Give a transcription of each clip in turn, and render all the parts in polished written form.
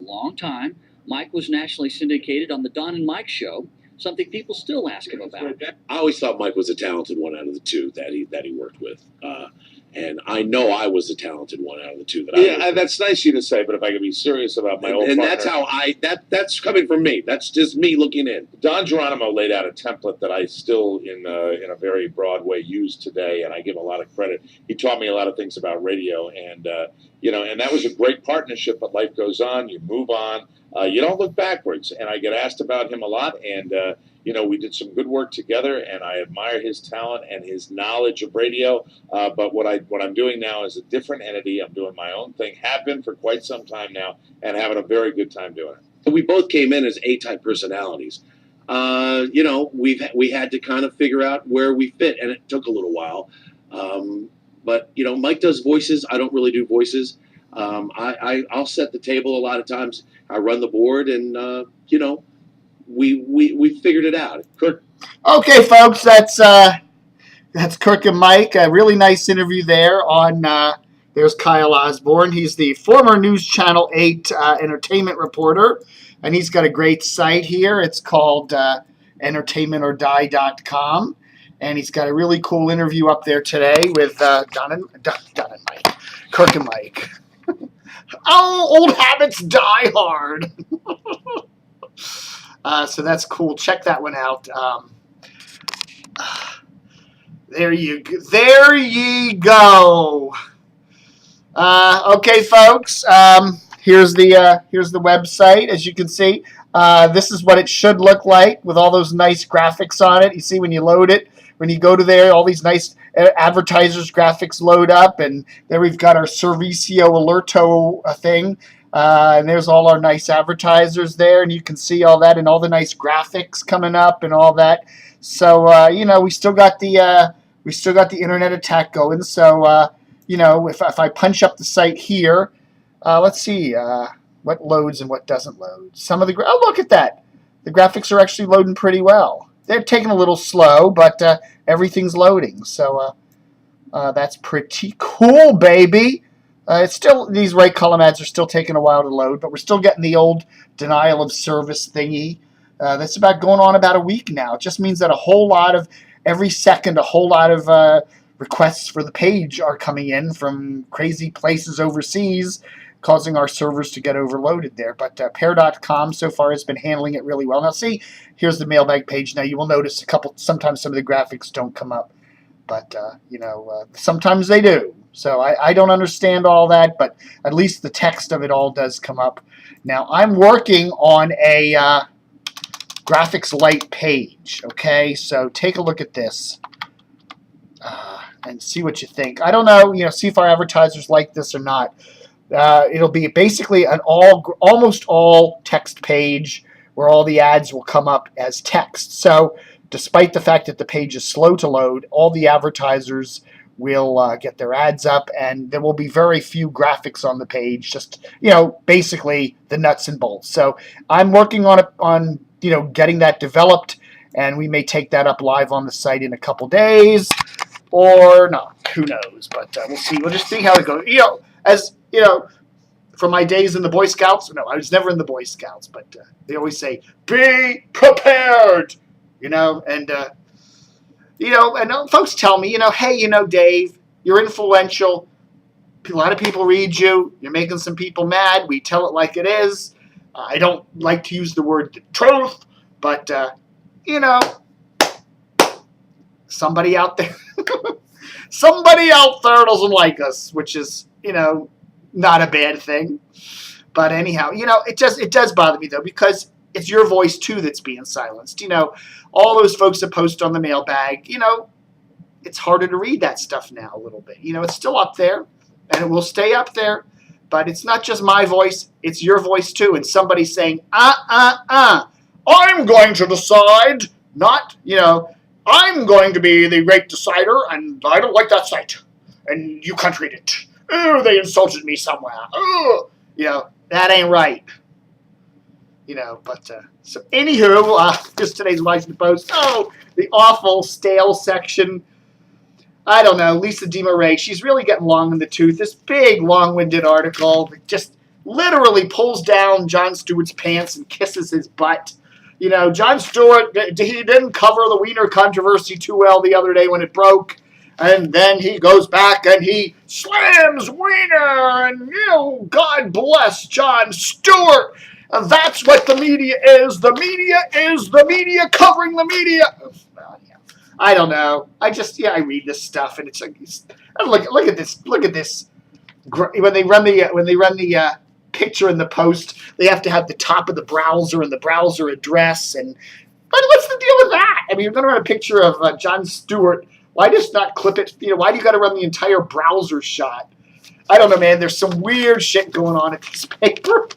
long time. Mike was nationally syndicated on the Don and Mike show, something people still ask him about. I always thought Mike was a talented one out of the two that he worked with. And I know I was a talented one out of the two that I worked with. That's nice of you to say, but if I could be serious about my old and partner, that's how that's coming from me. That's just me looking in. Don Geronimo laid out a template that I still, in a very broad way, use today, and I give him a lot of credit. He taught me a lot of things about radio, and and that was a great partnership. But life goes on; you move on. You don't look backwards. And I get asked about him a lot, and we did some good work together, and I admire his talent and his knowledge of radio. But what I'm doing now is a different entity. I'm doing my own thing, have been for quite some time now, and having a very good time doing it. We both came in as A-type personalities. We had to kind of figure out where we fit, and it took a little while. But Mike does voices. I don't really do voices. I'll set the table a lot of times. I run the board, and we figured it out. Kirk. Okay, folks, that's Kirk and Mike. A really nice interview there. There's Kyle Osbourne. He's the former News Channel 8 entertainment reporter, and he's got a great site here. It's called entertainmentordie.com, and he's got a really cool interview up there today with Don and Mike, Kirk and Mike. Oh, old habits die hard. So that's cool. Check that one out. There you go. Okay, folks. Here's the website. As you can see, this is what it should look like with all those nice graphics on it. You see when you load it, when you go to there, all these nice advertisers graphics load up, and there we've got our Servicio Alerto thing. And there's all our nice advertisers there, and you can see all that and all the nice graphics coming up and all that. So we still got the internet attack going. So if I punch up the site here, let's see what loads and what doesn't load. Some of the look at that, the graphics are actually loading pretty well. They're taking a little slow, but everything's loading. So that's pretty cool, baby. It's still, these right column ads are still taking a while to load, but we're still getting the old denial of service thingy. That's about going on about a week now. It just means that every second, a whole lot of requests for the page are coming in from crazy places overseas, causing our servers to get overloaded there. But Pair.com so far has been handling it really well. Now see, here's the mailbag page. Now you will notice sometimes some of the graphics don't come up, but sometimes they do. So I don't understand all that, but at least the text of it all does come up. Now I'm working on a graphics light page, okay? So take a look at this and see what you think. I don't know, see if our advertisers like this or not. It'll be basically an almost all text page where all the ads will come up as text. So despite the fact that the page is slow to load, all the advertisers will get their ads up, and there will be very few graphics on the page, just basically the nuts and bolts. So I'm working on getting that developed, and we may take that up live on the site in a couple days, or not. Who knows? But we'll see. We'll just see how it goes. From my days in the Boy Scouts. No, I was never in the Boy Scouts, but they always say, "Be prepared," and. And folks tell me, hey, Dave, you're influential. A lot of people read you. You're making some people mad. We tell it like it is. I don't like to use the word truth, but, somebody out there doesn't like us, which is, not a bad thing. But anyhow, it does bother me, though, because it's your voice, too, that's being silenced. All those folks that post on the mailbag, it's harder to read that stuff now a little bit. It's still up there, and it will stay up there, but it's not just my voice, it's your voice, too. And somebody's saying, I'm going to decide, not, I'm going to be the great decider, and I don't like that site, and you can't read it. Oh, they insulted me somewhere. Oh, that ain't right. So anywho, just today's Washington Post. Oh, the awful, stale section. I don't know, Lisa DeMarais, she's really getting long in the tooth. This big, long-winded article, just literally pulls down Jon Stewart's pants and kisses his butt. You know, Jon Stewart, he didn't cover the Wiener controversy too well the other day when it broke. And then he goes back and he slams Wiener. And, you know, God bless Jon Stewart. And that's what the media is. The media is the media covering the media. I don't know. I read this stuff and it's like, look at this. Look at this. When they run the picture in the post, they have to have the top of the browser and the browser address. But what's the deal with that? I mean, you're going to run a picture of Jon Stewart. Why just not clip it? You know, why do you got to run the entire browser shot? I don't know, man. There's some weird shit going on at this paper.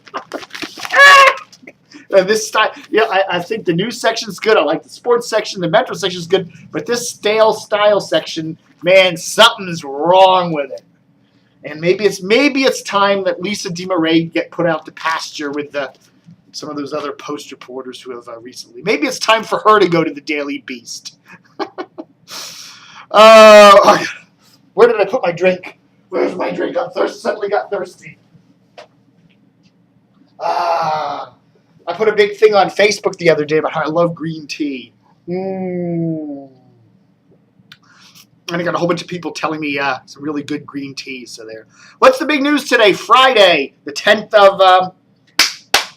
This style, I think the news section's good. I like the sports section. The Metro section's good. But this stale style section, man, something's wrong with it. And maybe it's time that Lisa DeMarais get put out to pasture with some of those other Post reporters who have recently. Maybe it's time for her to go to the Daily Beast. Where did I put my drink? Where's my drink? Suddenly got thirsty. I put a big thing on Facebook the other day about how I love green tea. And I got a whole bunch of people telling me some really good green tea. So there. What's the big news today? Friday, the 10th of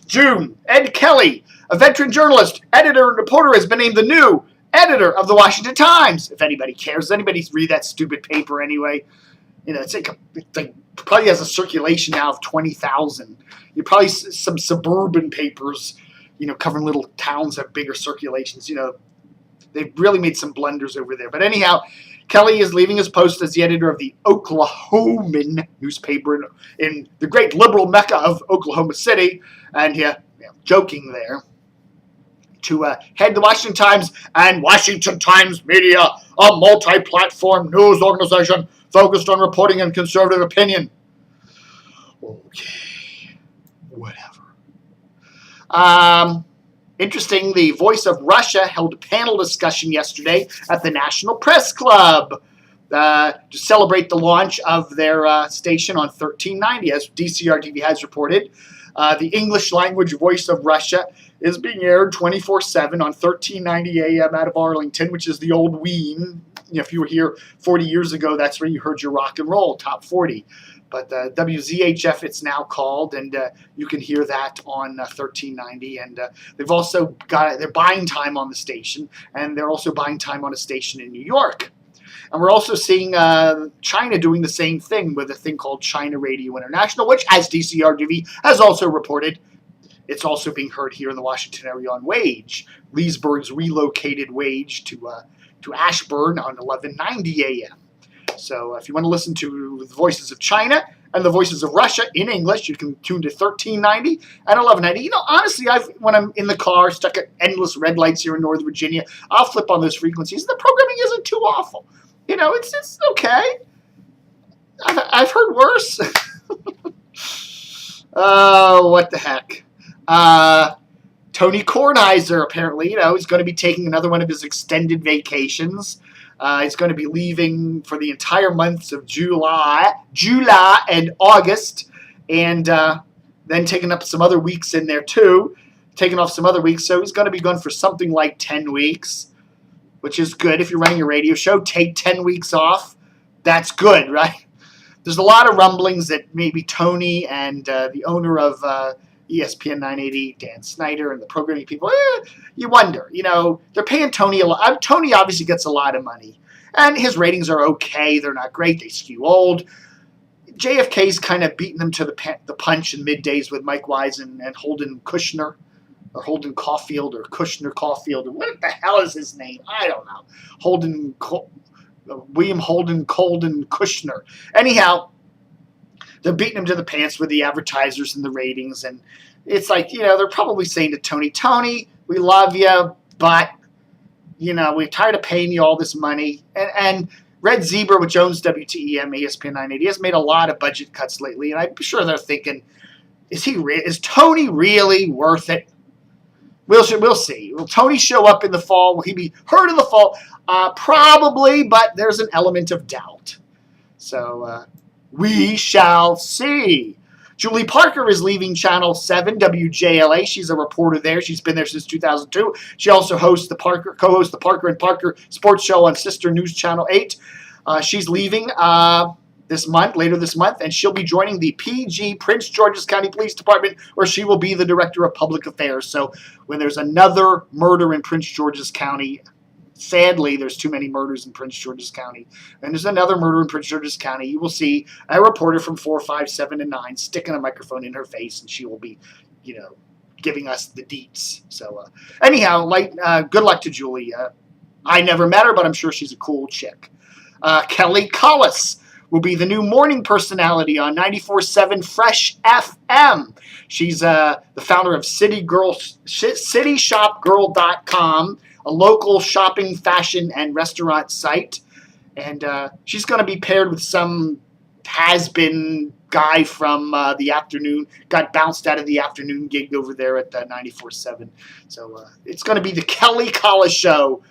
June. Ed Kelley, a veteran journalist, editor, and reporter, has been named the new editor of the Washington Times. If anybody cares, does anybody read that stupid paper anyway? You know, it's probably has a circulation now of 20,000. You probably some suburban papers, you know, covering little towns have bigger circulations. You know, they've really made some blunders over there. But anyhow, Kelley is leaving his post as the editor of the Oklahoman newspaper in the great liberal mecca of Oklahoma City, and joking there, to head the Washington Times and Washington Times Media, a multi-platform news organization focused on reporting and conservative opinion. Okay, whatever. Interesting, the Voice of Russia held a panel discussion yesterday at the National Press Club to celebrate the launch of their station on 1390, as DCRTV has reported. The English language Voice of Russia is being aired 24/7 on 1390 AM out of Arlington, which is the old Wien. You know, if you were here 40 years ago, that's where you heard your rock and roll, top 40. But WZHF it's now called, and you can hear that on 1390. And they've also got their buying time on the station, and they're also buying time on a station in New York. And we're also seeing China doing the same thing with a thing called China Radio International, which, as DCRTV has also reported, it's also being heard here in the Washington area on Wage. Leesburg's relocated Wage to Ashburn on 1190 AM. So if you want to listen to the voices of China and the voices of Russia in English, you can tune to 1390 and 1190. You know, honestly, when I'm in the car, stuck at endless red lights here in Northern Virginia, I'll flip on those frequencies. The programming isn't too awful. You know, it's okay. I've heard worse. Oh, what the heck. Tony Kornheiser, apparently, you know, is going to be taking another one of his extended vacations. He's going to be leaving for the entire months of July and August, and then taking up some other weeks in there too, taking off some other weeks. So he's going to be gone for something like 10 weeks, which is good. If you're running a radio show, take 10 weeks off. That's good, right? There's a lot of rumblings that maybe Tony and the owner of ESPN 980, Dan Snyder, and the programming people, you wonder, you know, they're paying Tony a lot. Tony obviously gets a lot of money, and his ratings are okay. They're not great. They skew old. JFK's kind of beating them to the punch in middays with Mike Wise and Holden Kushner, or Holden Caulfield, or Kushner Caulfield, or what the hell is his name? I don't know. William Holden Colden Kushner. Anyhow, they're beating him to the pants with the advertisers and the ratings. And it's like, you know, they're probably saying to Tony, we love you, but, you know, we're tired of paying you all this money. And Red Zebra, which owns WTEM, ESPN 980, has made a lot of budget cuts lately. And I'm sure they're thinking, is Tony really worth it? We'll see. Will Tony show up in the fall? Will he be heard in the fall? Probably, but there's an element of doubt. So, we shall see. Julie Parker is leaving Channel 7 WJLA. She's a reporter there. She's been there since 2002. She also co-hosts the Parker and Parker sports show on Sister News Channel 8. She's leaving later this month, and she'll be joining the PG, Prince George's County Police Department, where she will be the Director of Public Affairs. So when there's another murder in Prince George's County, sadly, there's too many murders in Prince George's County, and there's another murder in Prince George's County, you will see a reporter from 4, 5, 7, and 9 sticking a microphone in her face, and she will be, giving us the deets. So anyhow, good luck to Julie. I never met her, but I'm sure she's a cool chick. Kelley Osbourne will be the new morning personality on 94.7 Fresh FM. She's the founder of CityShopGirl.com, a local shopping, fashion, and restaurant site. And she's going to be paired with some has-been guy from the afternoon, got bounced out of the afternoon gig over there at 94.7. So it's going to be the Kelley Osbourne Show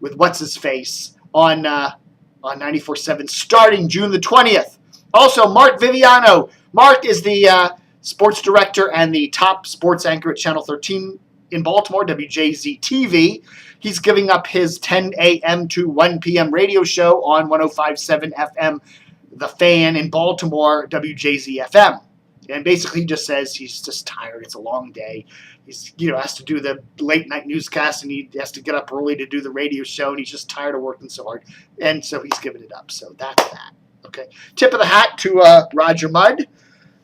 with What's-His-Face on 94.7 starting June the 20th. Also, Mark Viviano. Mark is the sports director and the top sports anchor at Channel 13 in Baltimore, WJZTV. He's giving up his 10 a.m. to 1 p.m. radio show on 105.7 FM, The Fan in Baltimore, WJZFM. And basically he just says he's just tired. It's a long day. He's, has to do the late night newscast, and he has to get up early to do the radio show, and he's just tired of working so hard. And so he's giving it up. So that's that. Okay. Tip of the hat to Roger Mudd.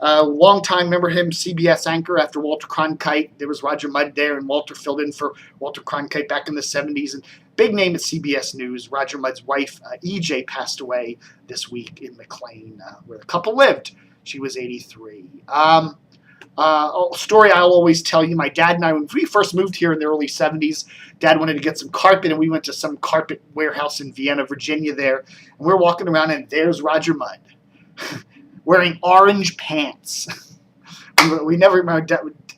Long time, remember him, CBS anchor after Walter Cronkite. There was Roger Mudd there, and Walter filled in for Walter Cronkite back in the 70s. And big name at CBS News. Roger Mudd's wife, EJ, passed away this week in McLean, where the couple lived. She was 83. A story I'll always tell you. My dad and I, when we first moved here in the early 70s, Dad wanted to get some carpet, and we went to some carpet warehouse in Vienna, Virginia there. And we're walking around, and there's Roger Mudd wearing orange pants. we never,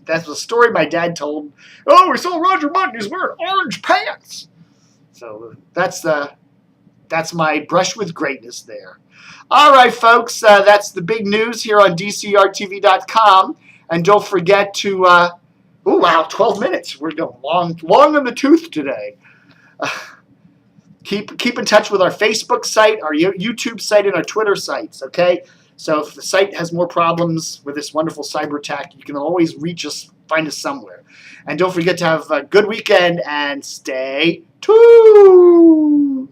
that's the story my dad told. Oh, we saw Roger Mudd, and he's wearing orange pants. So that's my brush with greatness there. All right, folks, that's the big news here on DCRTV.com. And don't forget to, 12 minutes. We're going long in the tooth today. Keep in touch with our Facebook site, our YouTube site, and our Twitter sites, okay? So if the site has more problems with this wonderful cyber attack, you can always reach us, find us somewhere. And don't forget to have a good weekend and stay tuned.